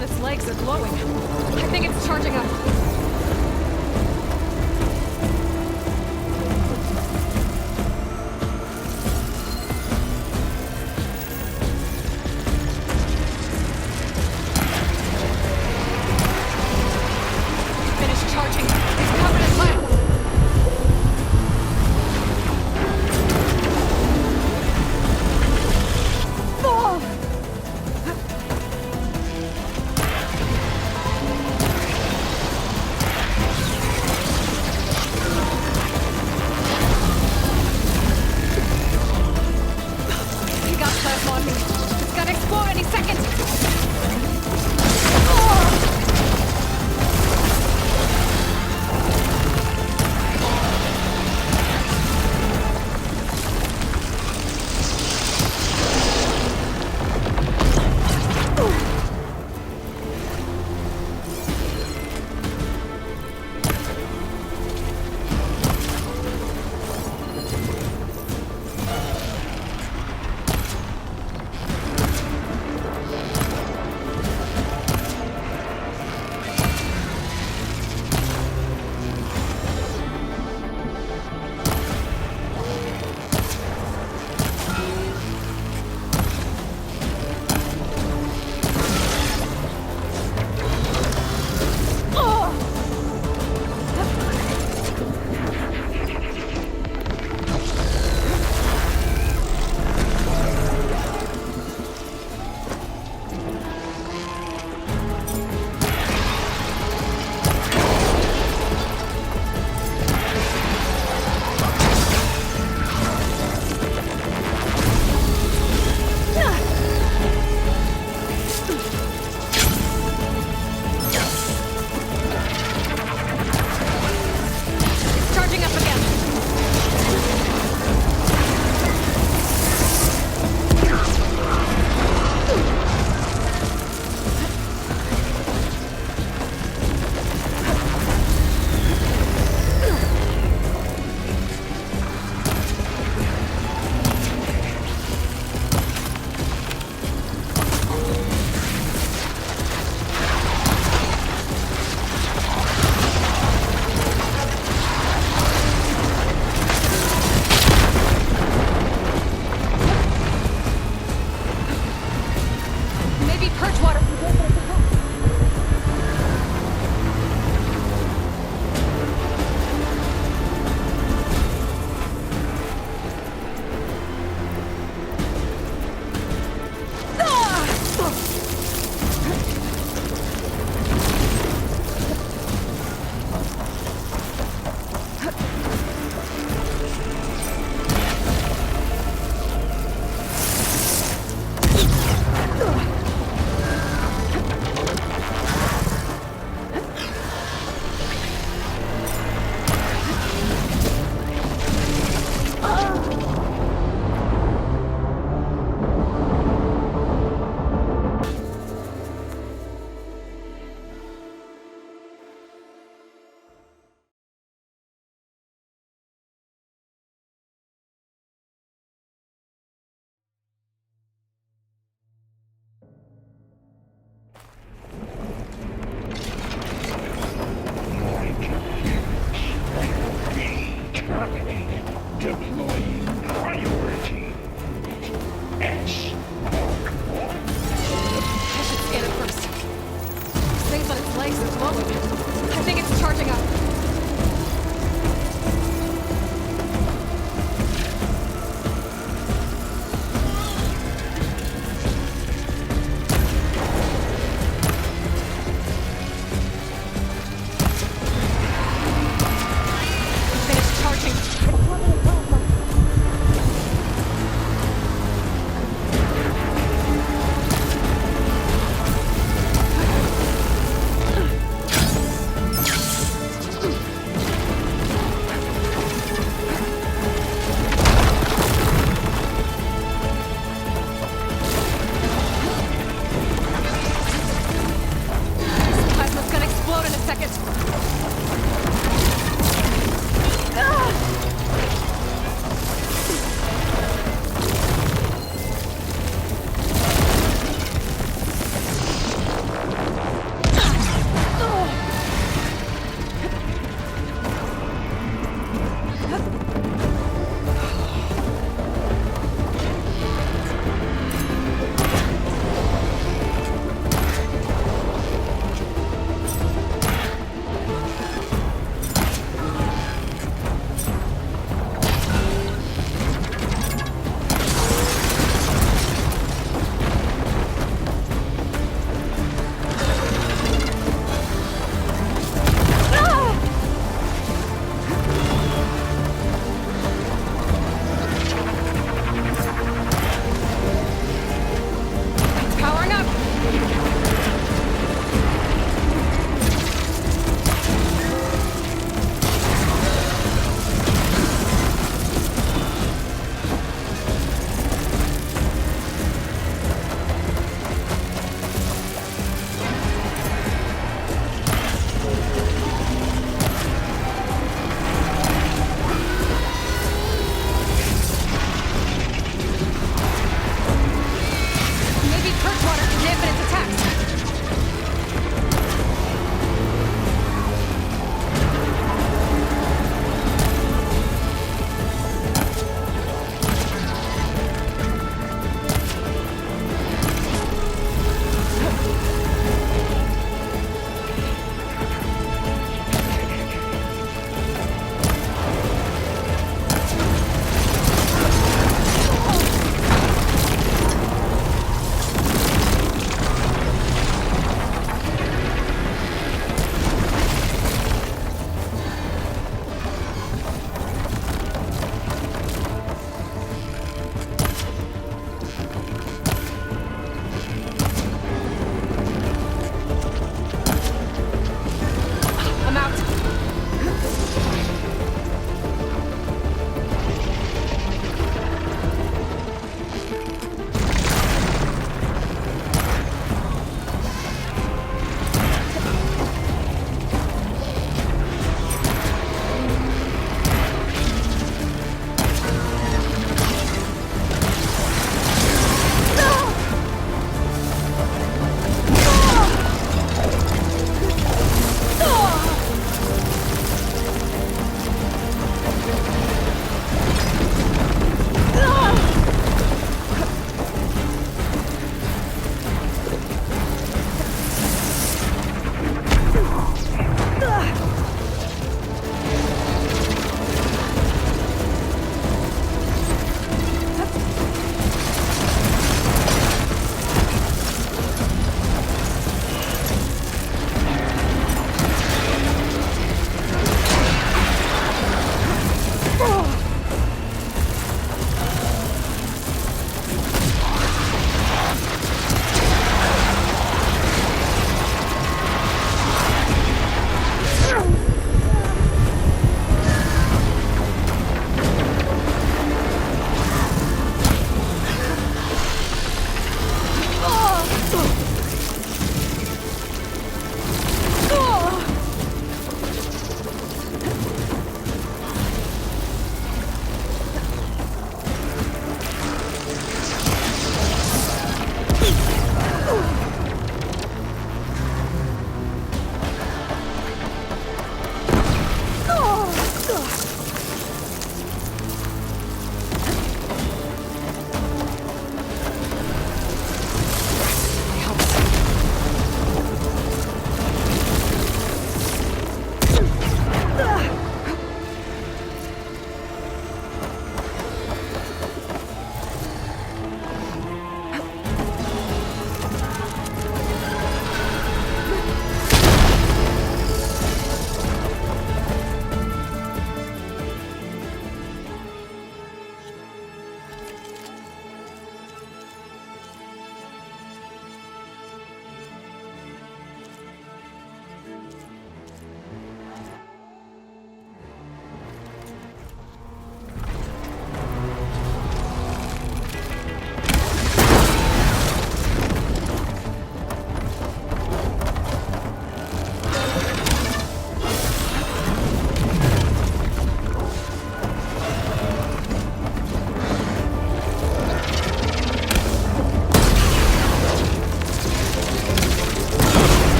on its legs are glowing. I think it's charging up. Finish charging. It's covered in light.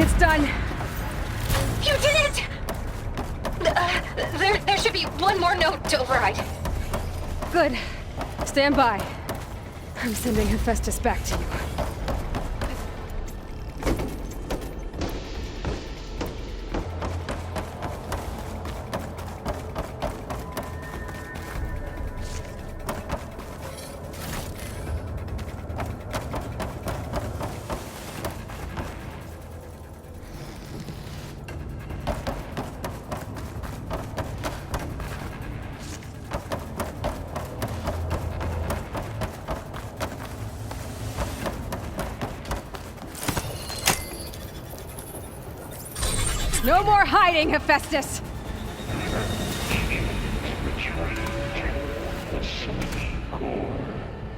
It's done. You did it! There should be one more note to override. Good. Stand by. I'm sending Hephaestus back to you. No more hiding, Hephaestus!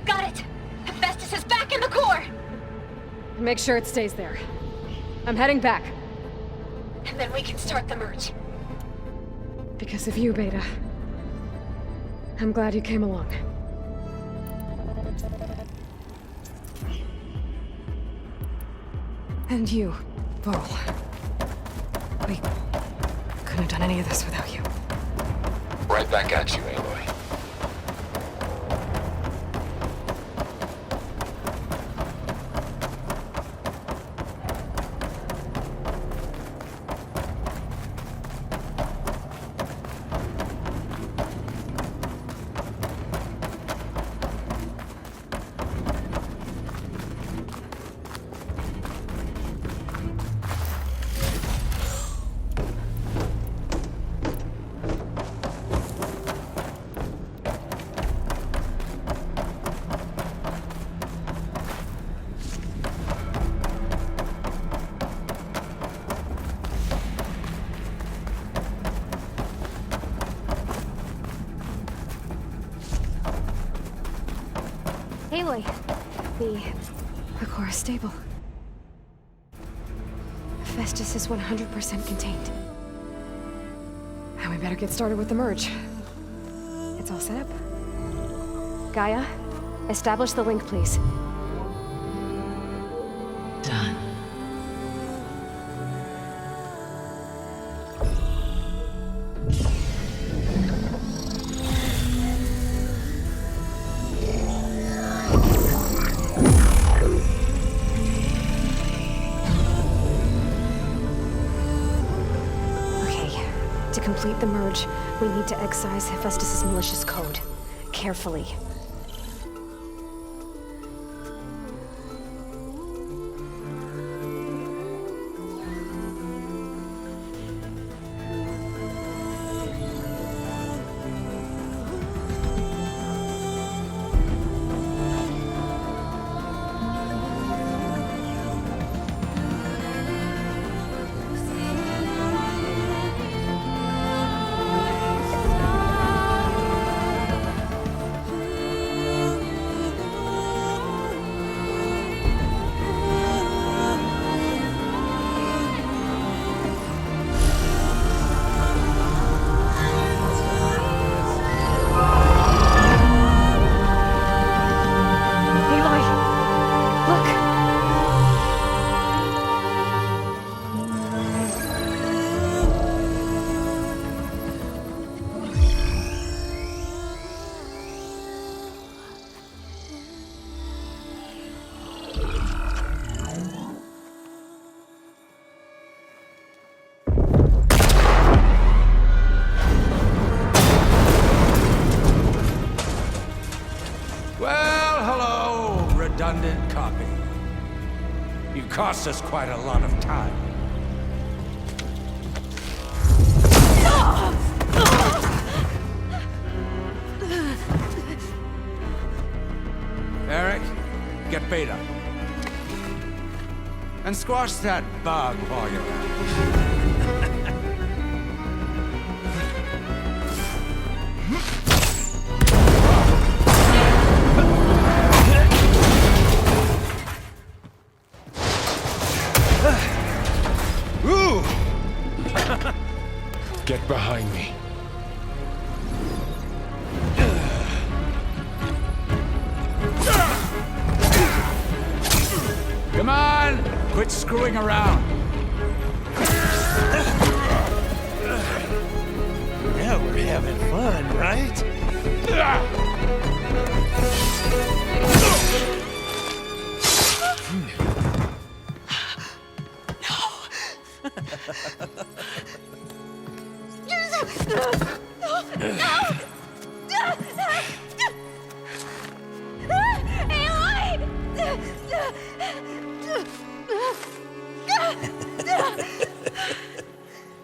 Got it! Hephaestus is back in the core! Make sure it stays there. I'm heading back. And then we can start the merge. Because of you, Beta. I'm glad you came along. And you, Varl. We couldn't have done any of this without you. Right back at you, Aloy. Aloy, the core is stable. Hephaestus is 100% contained. And we better get started with the merge. It's all set up. Gaia, establish the link, please. Done. To complete the merge, we need to excise Hephaestus' malicious code. Carefully. Redundant copy. You cost us quite a lot of time. Eric, get Beta. And squash that bug while you're at it. Get behind me. Come on! Quit screwing around. Now we're having fun, right?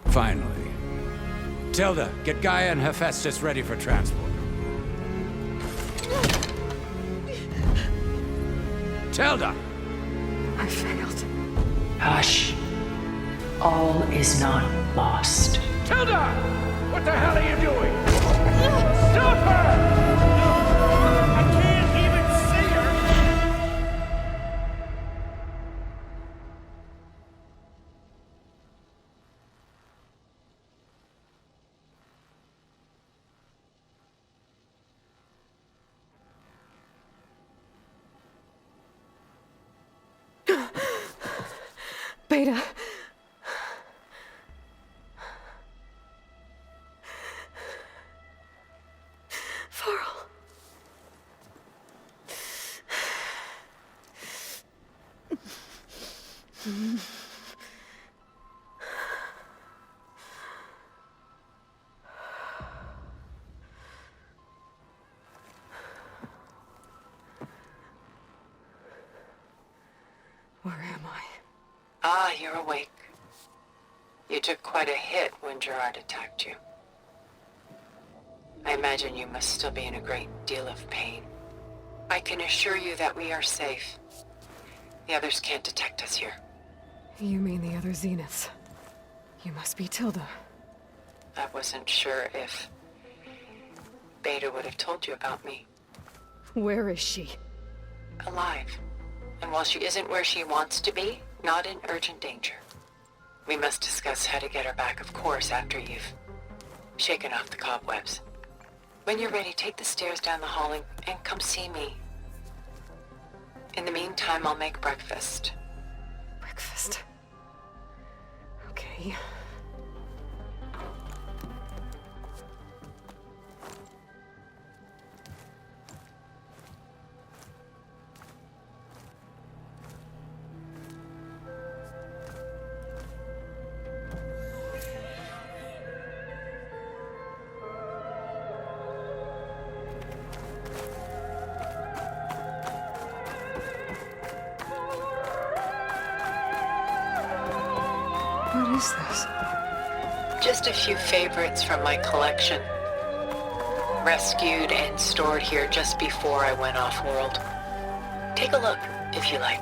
Finally. Tilda, get Gaia and Hephaestus ready for transport. Tilda! I failed. Hush. All is not lost. Tilda! What the hell are you doing? Stop her! I can't even see her! Beta. Varl. Where am I? Ah, you're awake. You took quite a hit when Gerard attacked you. I imagine you must still be in a great deal of pain. I can assure you that we are safe. The others can't detect us here. You mean the other Zeniths? You must be Tilda. I wasn't sure if Beta would have told you about me. Where is she? Alive. And while she isn't where she wants to be, not in urgent danger. We must discuss how to get her back, of course, after you've shaken off the cobwebs. When you're ready, take the stairs down the hall and come see me. In the meantime, I'll make breakfast. Breakfast. Okay. What is this? Just a few favorites from my collection. Rescued and stored here just before I went off-world. Take a look, if you like.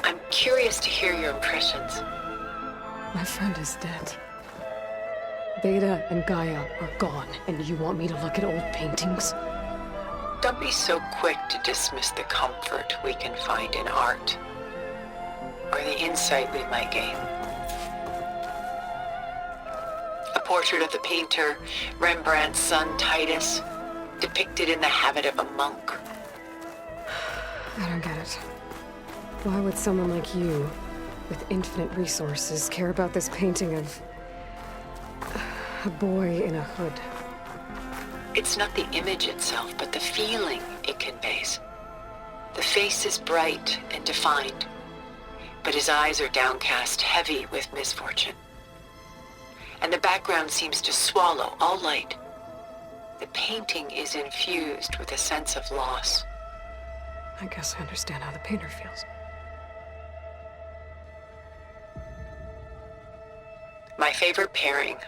I'm curious to hear your impressions. My friend is dead. Beta and Gaia are gone, and you want me to look at old paintings? Don't be so quick to dismiss the comfort we can find in art, or the insight we might gain. A portrait of the painter, Rembrandt's son Titus, depicted in the habit of a monk. I don't get it. Why would someone like you, with infinite resources, care about this painting of a boy in a hood? It's not the image itself, but the feeling it conveys. The face is bright and defined, but his eyes are downcast, heavy with misfortune. And the background seems to swallow all light. The painting is infused with a sense of loss. I guess I understand how the painter feels. My favorite pairing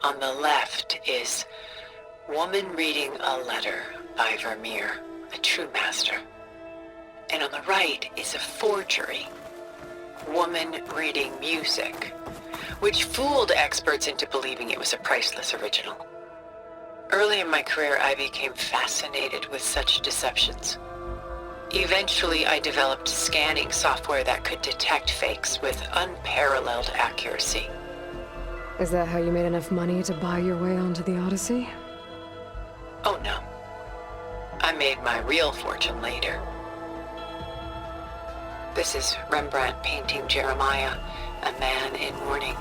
on the left is woman reading a letter by Meer, a true master. And on the right is a forgery, woman reading music, which fooled experts into believing it was a priceless original. Early in my career, I became fascinated with such deceptions. Eventually, I developed scanning software that could detect fakes with unparalleled accuracy. Is that how you made enough money to buy your way onto the Odyssey? Oh no. I made my real fortune later. This is Rembrandt painting Jeremiah, a man in mourning.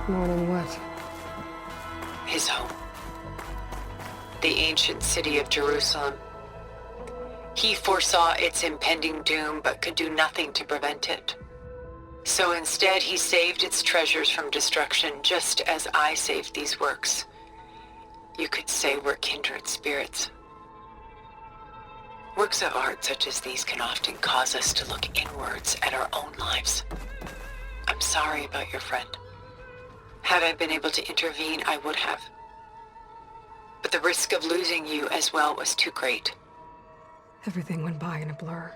Mourning what? his home, the ancient city of Jerusalem. He foresaw its impending doom, but could do nothing to prevent it. So instead, he saved its treasures from destruction, just as I saved these works. You could say we're kindred spirits. Works of art such as these can often cause us to look inwards at our own lives. I'm sorry about your friend. Had I been able to intervene, I would have. But the risk of losing you as well was too great. Everything went by in a blur.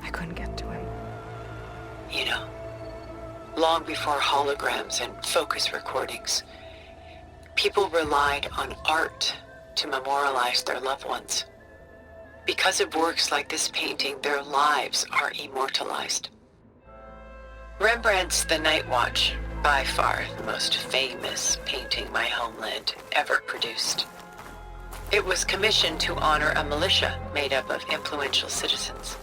I couldn't get to him. You know, long before holograms and focus recordings, people relied on art to memorialize their loved ones. Because of works like this painting, their lives are immortalized. Rembrandt's The Night Watch, by far the most famous painting my homeland ever produced. It was commissioned to honor a militia made up of influential citizens.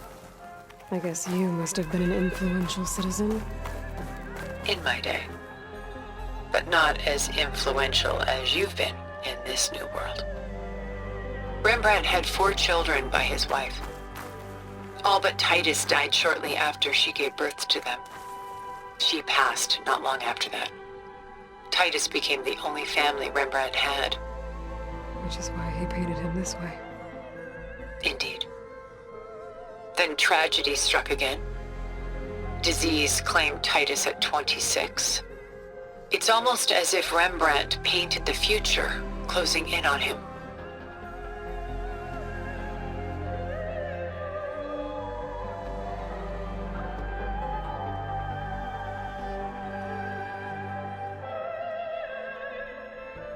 I guess you must have been an influential citizen. In my day. But not as influential as you've been in this new world. Rembrandt had 4 children by his wife. All but Titus died shortly after she gave birth to them. She passed not long after that. Titus became the only family Rembrandt had. Which is why he painted him this way. Indeed. Then tragedy struck again. Disease claimed Titus at 26. It's almost as if Rembrandt painted the future, closing in on him.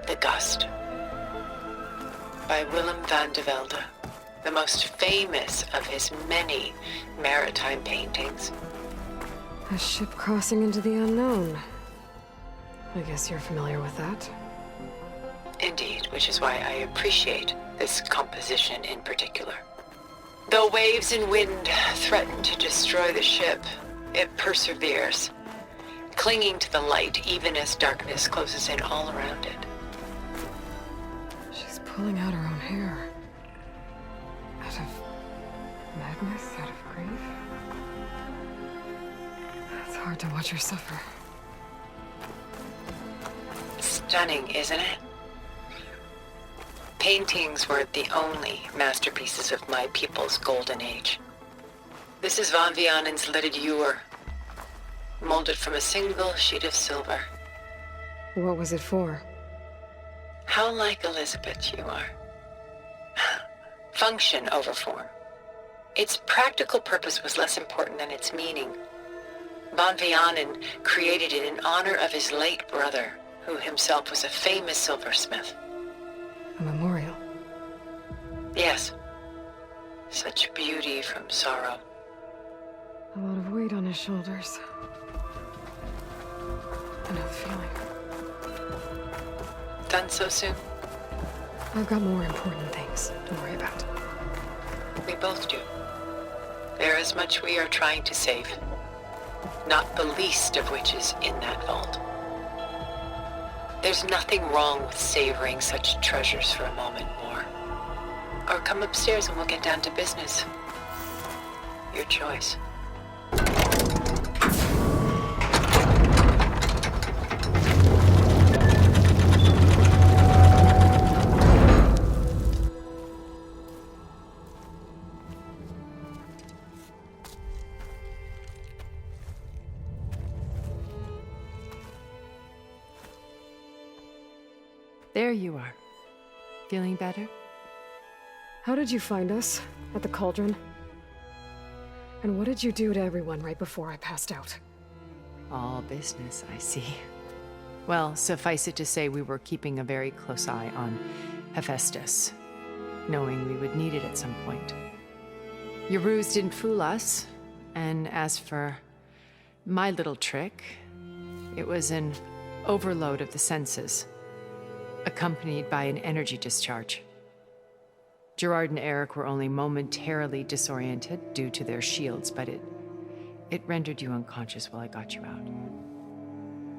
The Gust, by Willem van de Velde, the most famous of his many maritime paintings. A ship crossing into the unknown. I guess you're familiar with that. Indeed, which is why I appreciate this composition in particular. Though waves and wind threaten to destroy the ship, it perseveres, clinging to the light even as darkness closes in all around it. She's pulling out her own hair. Out of madness, out of grief. It's hard to watch her suffer. Stunning, isn't it? Paintings were the only masterpieces of my people's golden age. This is Van Vianen's Lidded Ewer, molded from a single sheet of silver. What was it for? How like Elisabet you are. Function over form. Its practical purpose was less important than its meaning. Van Vianen created it in honor of his late brother, who himself was a famous silversmith. A memorial. Yes. Such beauty from sorrow. A lot of weight on his shoulders. I know the feeling. Done so soon? I've got more important things to worry about. We both do. There is much we are trying to save. Not the least of which is in that vault. There's nothing wrong with savoring such treasures for a moment more. Or come upstairs and we'll get down to business. Your choice. There you are. Feeling better? How did you find us? At the Cauldron? And what did you do to everyone right before I passed out? All business, I see. Well, suffice it to say we were keeping a very close eye on Hephaestus, knowing we would need it at some point. Your ruse didn't fool us, and as for my little trick, it was an overload of the senses, accompanied by an energy discharge. Gerard and Eric were only momentarily disoriented due to their shields, but it rendered you unconscious while I got you out.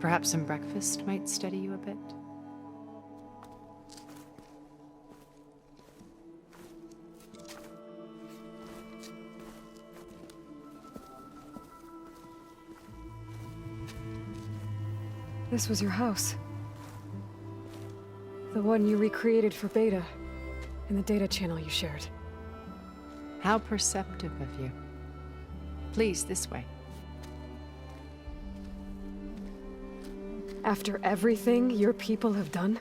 Perhaps some breakfast might steady you a bit? This was your house. The one you recreated for Beta, in the data channel you shared. How perceptive of you. Please, this way. After everything your people have done,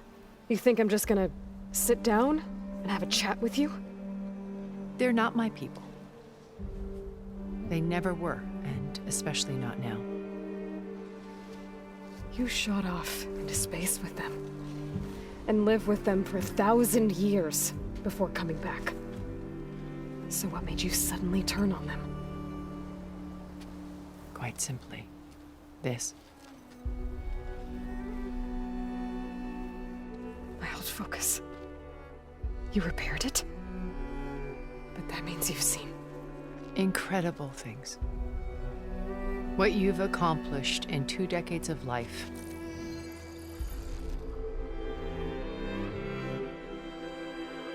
you think I'm just gonna sit down and have a chat with you? They're not my people. They never were, and especially not now. You shot off into space with them, and lived with them for 1,000 years before coming back. So what made you suddenly turn on them? Quite simply, this. My old focus. You repaired it? But that means you've seen Incredible things. What you've accomplished in 2 decades of life.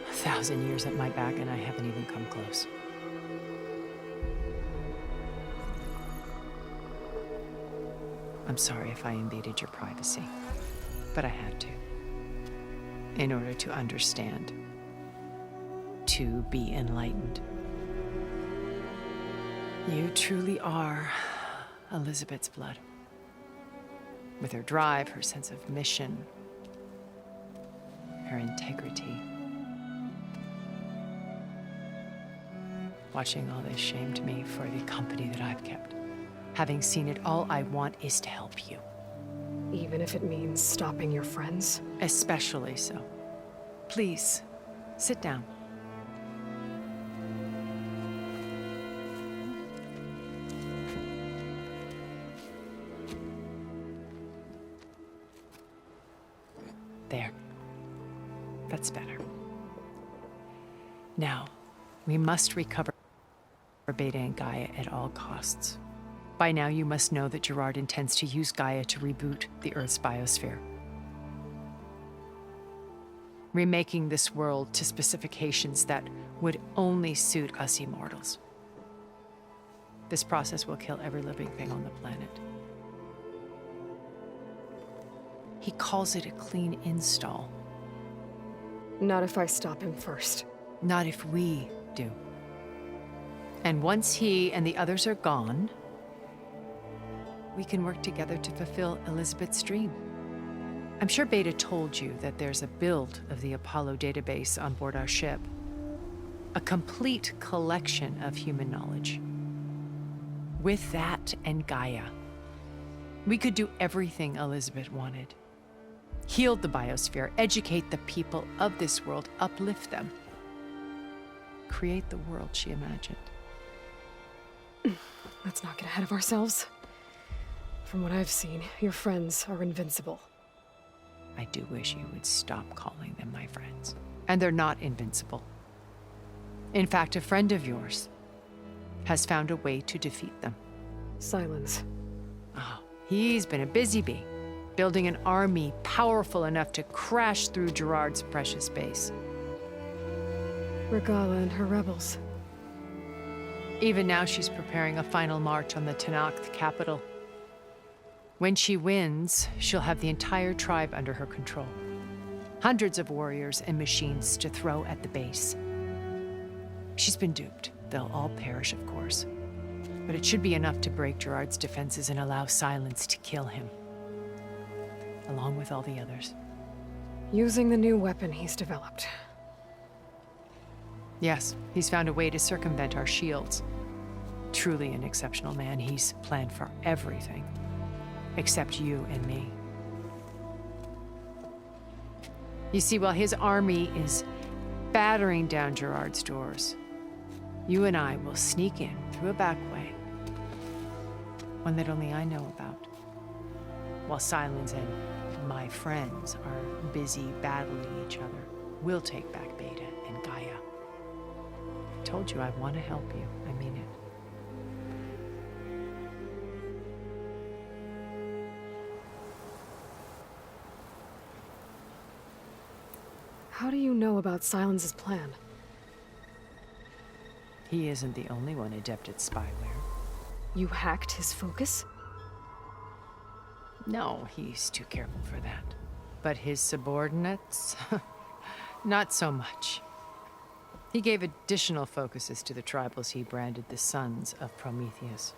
A 1,000 years at my back and I haven't even come close. I'm sorry if I invaded your privacy, but I had to. In order to understand. To be enlightened. You truly are Elisabet's blood. With her drive, her sense of mission, her integrity. Watching all this shamed me for the company that I've kept. Having seen it, all I want is to help you. even if it means stopping your friends? Especially so. Please, sit down. There. That's better. Now, we must recover Beta and Gaia at all costs. By now, you must know that Gerard intends to use Gaia to reboot the Earth's biosphere. Remaking this world to specifications that would only suit us immortals. This process will kill every living thing on the planet. He calls it a clean install. Not if I stop him first. Not if we do. And once he and the others are gone, we can work together to fulfill Elisabet's dream. I'm sure Beta told you that there's a build of the Apollo database on board our ship. A complete collection of human knowledge. With that and Gaia, we could do everything Elisabet wanted. Heal the biosphere, educate the people of this world, uplift them. Create the world she imagined. Let's not get ahead of ourselves. From what I've seen, your friends are invincible. I do wish you would stop calling them my friends. And they're not invincible. In fact, a friend of yours has found a way to defeat them. Silence. Oh, he's been a busy bee, building an army powerful enough to crash through Gerard's precious base. Regala and her rebels. Even now, she's preparing a final march on the Tenakth capital. When she wins, she'll have the entire tribe under her control. Hundreds of warriors and machines to throw at the base. She's been duped. They'll all perish, of course. But it should be enough to break Gerard's defenses and allow Silence to kill him. Along with all the others. Using the new weapon he's developed. Yes, he's found a way to circumvent our shields. Truly an exceptional man. He's planned for everything. Except you and me. You see, while his army is battering down Gerard's doors, you and I will sneak in through a back way. One that only I know about. While Silence and my friends are busy battling each other, we'll take back Beta and Gaia. I told you I want to help you. I mean it. How do you know about Silence's plan? He isn't the only one adept at spyware. You hacked his focus? No, he's too careful for that. But his subordinates? Not so much. He gave additional focuses to the tribals he branded the Sons of Prometheus.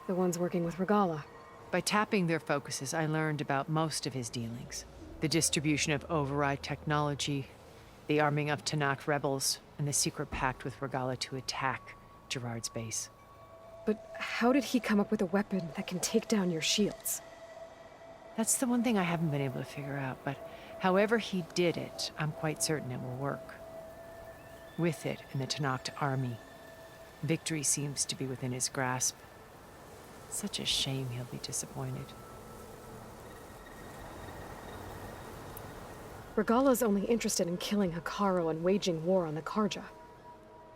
The ones working with Regala. By tapping their focuses, I learned about most of his dealings. The distribution of override technology, the arming of Tanakh rebels, and the secret pact with Regala to attack Gerard's base. But how did he come up with a weapon that can take down your shields? That's the one thing I haven't been able to figure out, but however he did it, I'm quite certain it will work. With it and the Tanakh army, victory seems to be within his grasp. Such a shame he'll be disappointed. Regala's only interested in killing Hekarro and waging war on the Karja.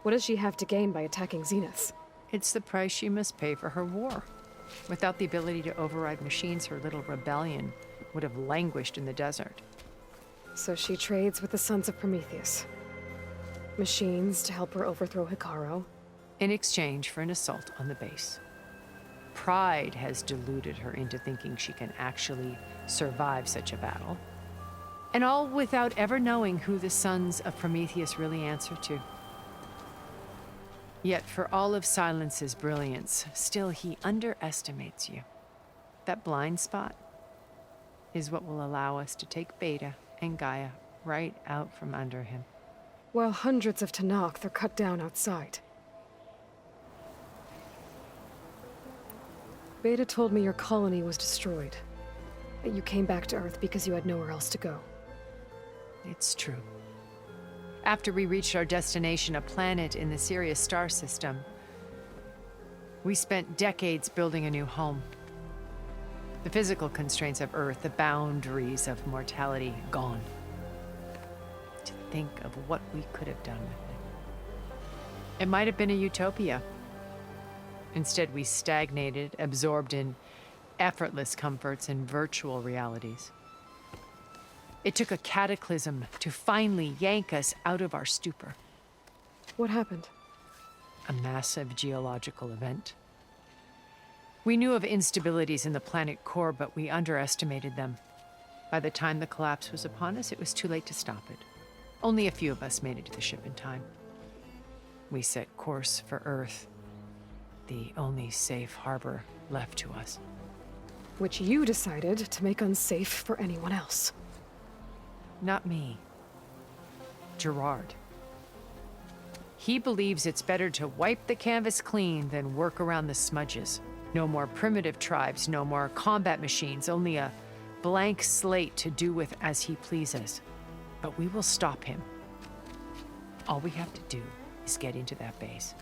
What does she have to gain by attacking Zeniths? It's the price she must pay for her war. Without the ability to override machines, her little rebellion would have languished in the desert. So she trades with the Sons of Prometheus. Machines to help her overthrow Hekarro. In exchange for an assault on the base. Pride has deluded her into thinking she can actually survive such a battle. And all without ever knowing who the Sons of Prometheus really answer to. Yet for all of Silence's brilliance, still he underestimates you. That blind spot is what will allow us to take Beta and Gaia right out from under him. While hundreds of Tanakh are cut down outside. Beta told me your colony was destroyed. That you came back to Earth because you had nowhere else to go. It's true. After we reached our destination, a planet in the Sirius star system, we spent decades building a new home. The physical constraints of Earth, the boundaries of mortality, gone. To think of what we could have done with it. It might have been a utopia. Instead, we stagnated, absorbed in effortless comforts and virtual realities. It took a cataclysm to finally yank us out of our stupor. What happened? A massive geological event. We knew of instabilities in the planet core, but we underestimated them. By the time the collapse was upon us, it was too late to stop it. Only a few of us made it to the ship in time. We set course for Earth, the only safe harbor left to us. Which you decided to make unsafe for anyone else. Not me. Gerard. He believes it's better to wipe the canvas clean than work around the smudges. No more primitive tribes, no more combat machines, only a blank slate to do with as he pleases. But we will stop him. All we have to do is get into that base.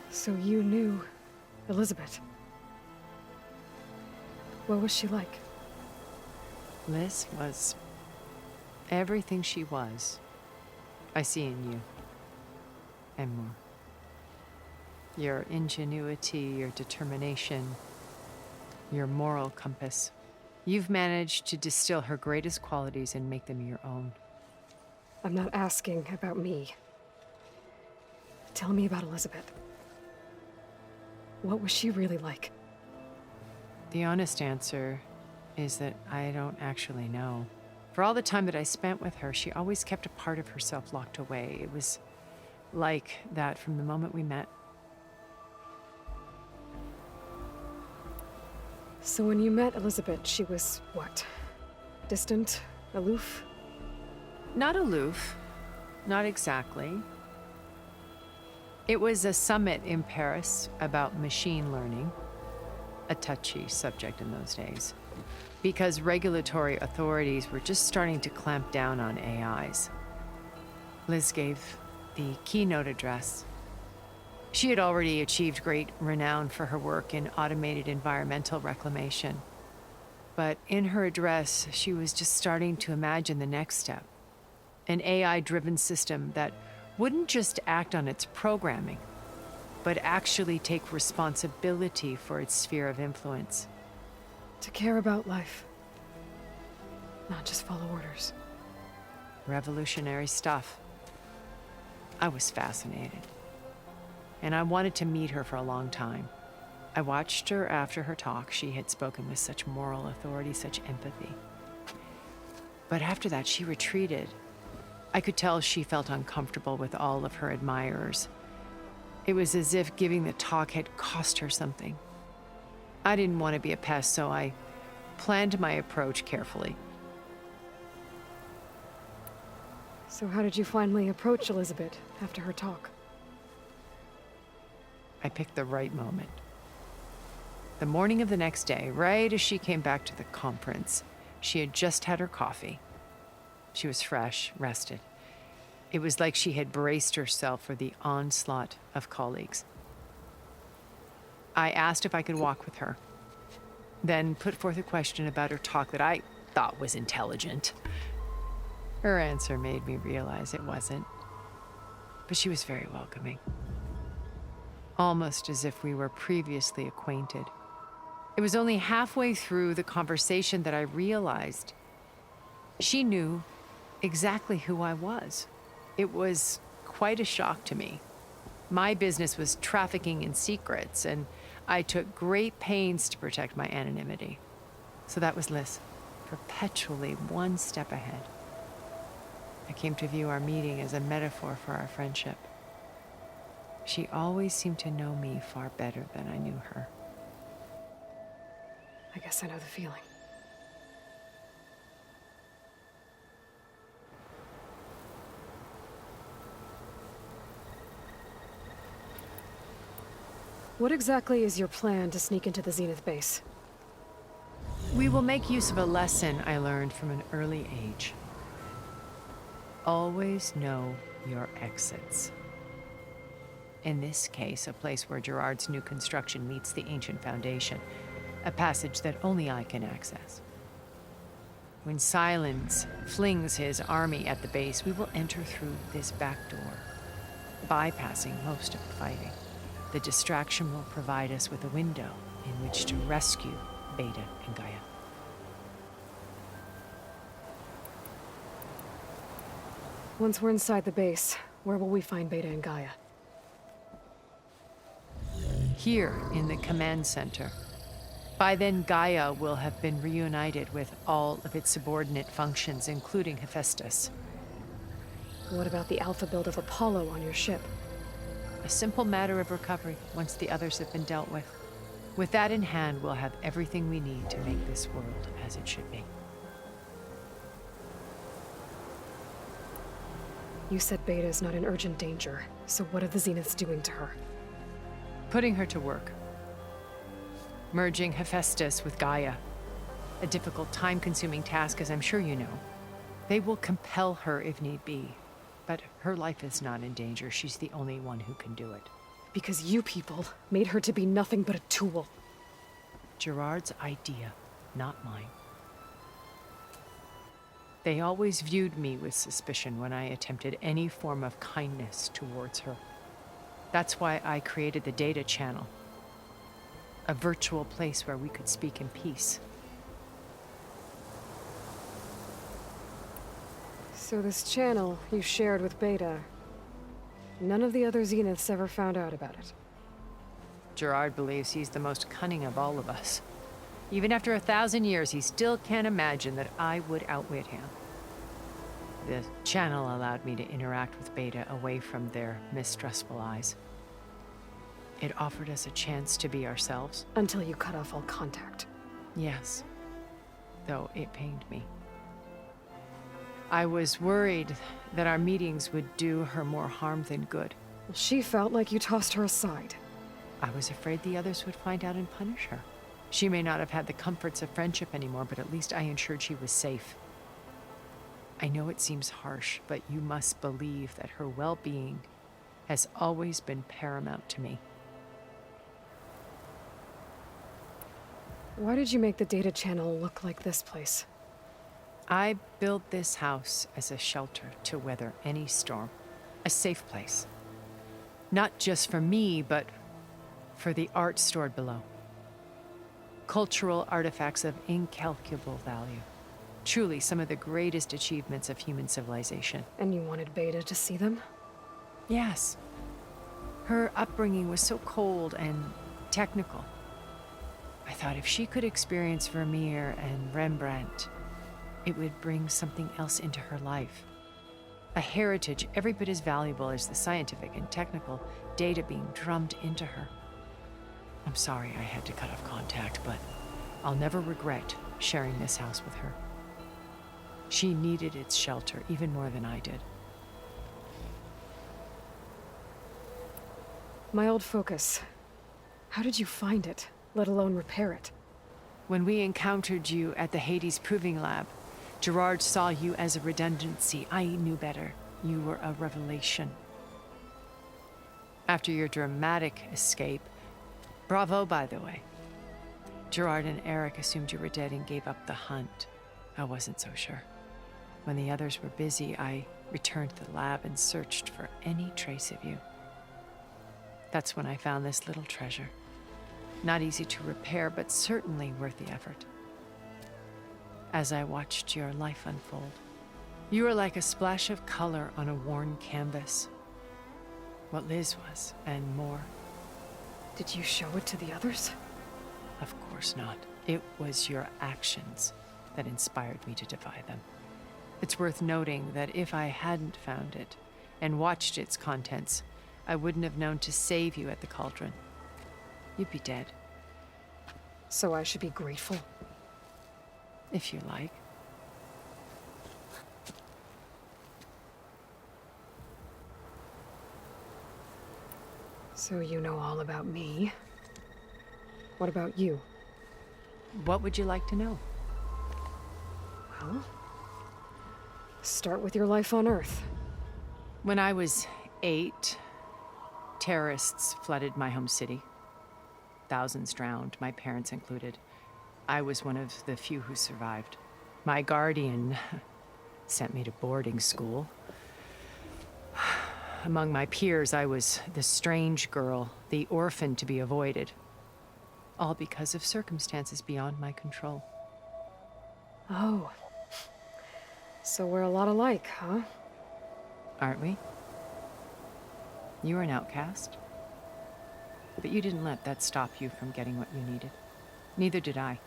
So you knew Elisabet. What was she like? Liz was everything she was. I see in you. And more. Your ingenuity, your determination, your moral compass. You've managed to distill her greatest qualities and make them your own. I'm not asking about me. Tell me about Elisabet. What was she really like? The honest answer is that I don't actually know. For all the time that I spent with her, she always kept a part of herself locked away. It was like that from the moment we met. So when you met Elisabet, she was what? Distant? Aloof? Not aloof. Not exactly. It was a summit in Paris about machine learning. A touchy subject in those days. Because regulatory authorities were just starting to clamp down on AIs. Liz gave the keynote address. She had already achieved great renown for her work in automated environmental reclamation. But in her address, she was just starting to imagine the next step. An AI-driven system that wouldn't just act on its programming, but actually take responsibility for its sphere of influence. To care about life. not just follow orders. Revolutionary stuff. I was fascinated. And I wanted to meet her for a long time. I watched her after her talk. She had spoken with such moral authority, such empathy. But after that, she retreated. I could tell she felt uncomfortable with all of her admirers. It was as if giving the talk had cost her something. I didn't want to be a pest, so I planned my approach carefully. So how did you finally approach Elisabet after her talk? I picked the right moment. The morning of the next day, right as she came back to the conference, she had just had her coffee. She was fresh, rested. It was like she had braced herself for the onslaught of colleagues. I asked if I could walk with her, then put forth a question about her talk that I thought was intelligent. Her answer made me realize it wasn't, but she was very welcoming. Almost as if we were previously acquainted. It was only halfway through the conversation that I realized she knew exactly who I was. It was quite a shock to me. My business was trafficking in secrets, and I took great pains to protect my anonymity. So that was Liz, perpetually one step ahead. I came to view our meeting as a metaphor for our friendship. She always seemed to know me far better than I knew her. I guess I know the feeling. What exactly is your plan to sneak into the Zenith base? We will make use of a lesson I learned from an early age. Always know your exits. In this case, a place where Gerard's new construction meets the ancient foundation, a passage that only I can access. When Silence flings his army at the base, we will enter through this back door, bypassing most of the fighting. The distraction will provide us with a window in which to rescue Beta and Gaia. Once we're inside the base, where will we find Beta and Gaia? Here in the command center. By then, Gaia will have been reunited with all of its subordinate functions, including Hephaestus. What about the alpha build of Apollo on your ship? A simple matter of recovery once the others have been dealt with. With that in hand, we'll have everything we need to make this world as it should be. You said Beta is not in urgent danger, so what are the Zeniths doing to her? Putting her to work. Merging Hephaestus with Gaia. A difficult, time-consuming task, as I'm sure you know. They will compel her if need be. But her life is not in danger. She's the only one who can do it. Because you people made her to be nothing but a tool. Gerard's idea, not mine. They always viewed me with suspicion when I attempted any form of kindness towards her. That's why I created the data channel. A virtual place where we could speak in peace. So this channel you shared with Beta, none of the other Zeniths ever found out about it. Gerard believes he's the most cunning of all of us. Even after 1,000 years, he still can't imagine that I would outwit him. The channel allowed me to interact with Beta away from their mistrustful eyes. It offered us a chance to be ourselves. Until you cut off all contact. Yes, though it pained me. I was worried that our meetings would do her more harm than good. Well, she felt like you tossed her aside. I was afraid the others would find out and punish her. She may not have had the comforts of friendship anymore, but at least I ensured she was safe. I know it seems harsh, but you must believe that her well-being has always been paramount to me. Why did you make the data channel look like this place? I built this house as a shelter to weather any storm. A safe place. Not just for me, but for the art stored below. Cultural artifacts of incalculable value. Truly some of the greatest achievements of human civilization. And you wanted Beta to see them? Yes. Her upbringing was so cold and technical. I thought if she could experience Vermeer and Rembrandt, it would bring something else into her life. A heritage every bit as valuable as the scientific and technical data being drummed into her. I'm sorry I had to cut off contact, but I'll never regret sharing this house with her. She needed its shelter even more than I did. My old focus. How did you find it, let alone repair it? When we encountered you at the Hades Proving Lab, Gerard saw you as a redundancy. I knew better. You were a revelation. After your dramatic escape, bravo, by the way. Gerard and Eric assumed you were dead and gave up the hunt. I wasn't so sure. When the others were busy, I returned to the lab and searched for any trace of you. That's when I found this little treasure. Not easy to repair, but certainly worth the effort. As I watched your life unfold, you were like a splash of color on a worn canvas. What Liz was, and more. Did you show it to the others? Of course not. It was your actions that inspired me to defy them. It's worth noting that if I hadn't found it and watched its contents, I wouldn't have known to save you at the Cauldron. You'd be dead. So I should be grateful? If you like. So you know all about me. What about you? What would you like to know? Well, start with your life on Earth. When I was 8, terrorists flooded my home city. Thousands drowned, my parents included. I was one of the few who survived. My guardian sent me to boarding school. Among my peers, I was the strange girl, the orphan to be avoided. All because of circumstances beyond my control. Oh. So we're a lot alike, huh? Aren't we? You were an outcast. But you didn't let that stop you from getting what you needed. Neither did I.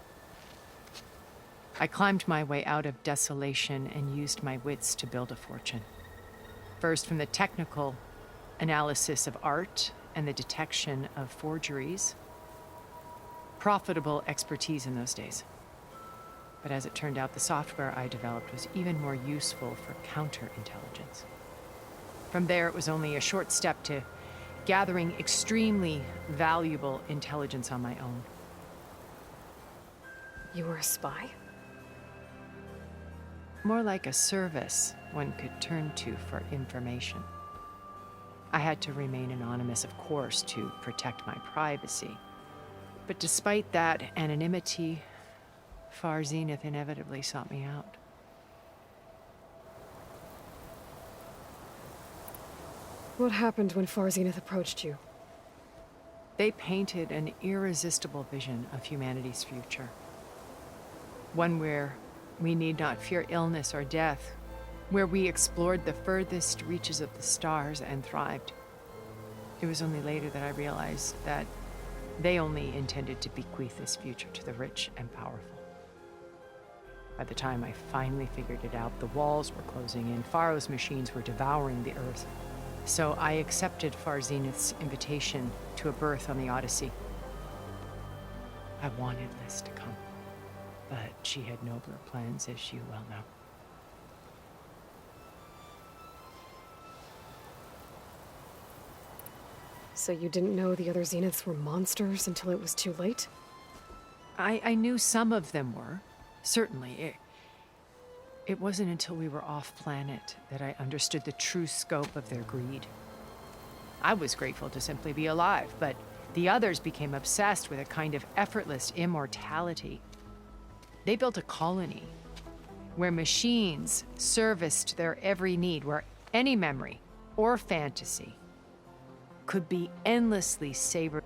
I climbed my way out of desolation and used my wits to build a fortune. First from the technical analysis of art and the detection of forgeries. Profitable expertise in those days. But as it turned out, the software I developed was even more useful for counterintelligence. From there, it was only a short step to gathering extremely valuable intelligence on my own. You were a spy? More like a service one could turn to for information. I had to remain anonymous, of course, to protect my privacy. But despite that anonymity, Far Zenith inevitably sought me out. What happened when Far Zenith approached you? They painted an irresistible vision of humanity's future. One where we need not fear illness or death, where we explored the furthest reaches of the stars and thrived. It was only later that I realized that they only intended to bequeath this future to the rich and powerful. By the time I finally figured it out, the walls were closing in, Faro's machines were devouring the Earth. So I accepted Far Zenith's invitation to a berth on the Odyssey. I wanted Liz to come, but she had nobler plans, as you well know. So you didn't know the other Zeniths were monsters until it was too late? I knew some of them were, certainly. It wasn't until we were off-planet that I understood the true scope of their greed. I was grateful to simply be alive, but the others became obsessed with a kind of effortless immortality. They built a colony where machines serviced their every need, where any memory or fantasy could be endlessly savored